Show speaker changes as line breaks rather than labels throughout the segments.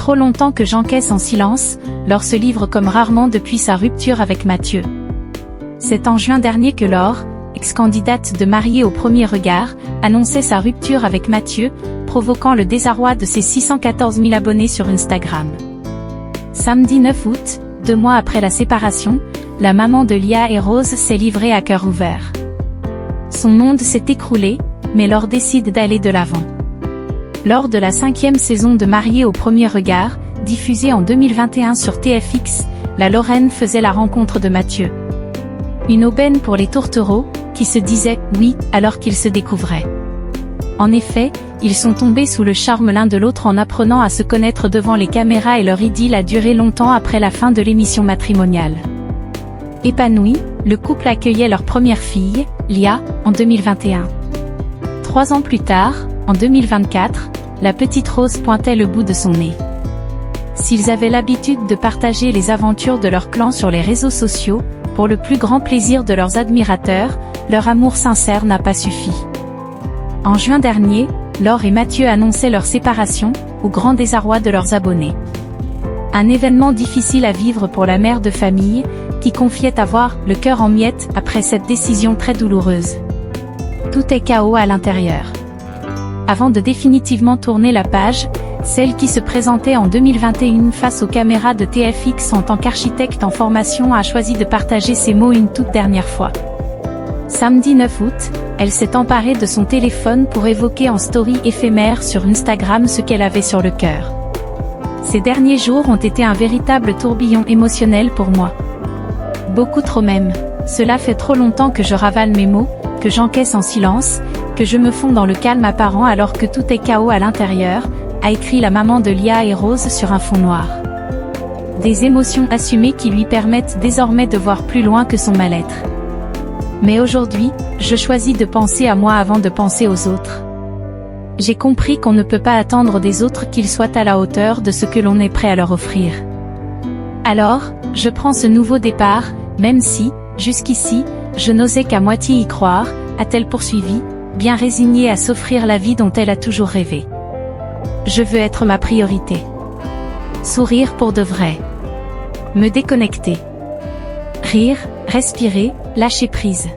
trop longtemps que j'encaisse en silence, Laure se livre comme rarement depuis sa rupture avec Mathieu. C'est en juin dernier que Laure, ex-candidate de Mariée au premier regard, annonçait sa rupture avec Mathieu, provoquant le désarroi de ses 614 000 abonnés sur Instagram. Samedi 9 août, 2 mois après la séparation, la maman de Lia et Rose s'est livrée à cœur ouvert. Son monde s'est écroulé, mais Laure décide d'aller de l'avant. Lors de la 5e saison de Mariée au premier regard, diffusée en 2021 sur TFX, la Lorraine faisait la rencontre de Mathieu. Une aubaine pour les tourtereaux, qui se disaient « oui » alors qu'ils se découvraient. En effet, ils sont tombés sous le charme l'un de l'autre en apprenant à se connaître devant les caméras et leur idylle a duré longtemps après la fin de l'émission matrimoniale. Épanoui, le couple accueillait leur première fille, Lia, en 2021. 3 ans plus tard, en 2024, la petite Rose pointait le bout de son nez. S'ils avaient l'habitude de partager les aventures de leur clan sur les réseaux sociaux, pour le plus grand plaisir de leurs admirateurs, leur amour sincère n'a pas suffi. En juin dernier, Laure et Mathieu annonçaient leur séparation, au grand désarroi de leurs abonnés. Un événement difficile à vivre pour la mère de famille, qui confiait avoir le cœur en miettes après cette décision très douloureuse. Tout est chaos à l'intérieur. Avant de définitivement tourner la page, celle qui se présentait en 2021 face aux caméras de TFX en tant qu'architecte en formation a choisi de partager ces mots une toute dernière fois. Samedi 9 août, elle s'est emparée de son téléphone pour évoquer en story éphémère sur Instagram ce qu'elle avait sur le cœur. Ces derniers jours ont été un véritable tourbillon émotionnel pour moi. Beaucoup trop même. Cela fait trop longtemps que je ravale mes mots, que j'encaisse en silence, que je me fonds dans le calme apparent alors que tout est chaos à l'intérieur, a écrit la maman de Lia et Rose sur un fond noir. Des émotions assumées qui lui permettent désormais de voir plus loin que son mal-être. Mais aujourd'hui, je choisis de penser à moi avant de penser aux autres. J'ai compris qu'on ne peut pas attendre des autres qu'ils soient à la hauteur de ce que l'on est prêt à leur offrir. Alors, je prends ce nouveau départ, même si, jusqu'ici, je n'osais qu'à moitié y croire, a-t-elle poursuivi, bien résignée à s'offrir la vie dont elle a toujours rêvé. Je veux être ma priorité. Sourire pour de vrai. Me déconnecter. Rire, respirer, lâcher prise.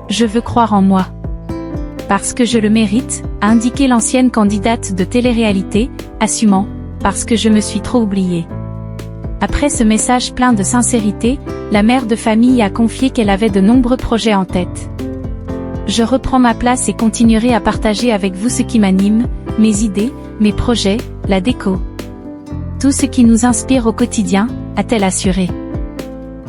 Je veux croire en moi. Parce que je le mérite, a indiqué l'ancienne candidate de télé-réalité, assumant, parce que je me suis trop oubliée. Après ce message plein de sincérité, la mère de famille a confié qu'elle avait de nombreux projets en tête. Je reprends ma place et continuerai à partager avec vous ce qui m'anime, mes idées, mes projets, la déco. Tout ce qui nous inspire au quotidien, a-t-elle assuré.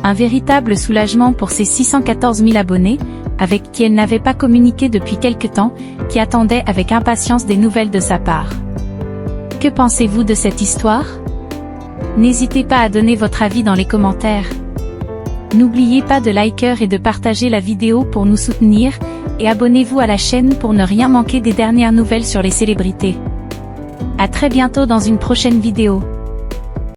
Un véritable soulagement pour ses 614 000 abonnés, avec qui elle n'avait pas communiqué depuis quelque temps, qui attendaient avec impatience des nouvelles de sa part. Que pensez-vous de cette histoire? N'hésitez pas à donner votre avis dans les commentaires. N'oubliez pas de liker et de partager la vidéo pour nous soutenir, et abonnez-vous à la chaîne pour ne rien manquer des dernières nouvelles sur les célébrités. À très bientôt dans une prochaine vidéo.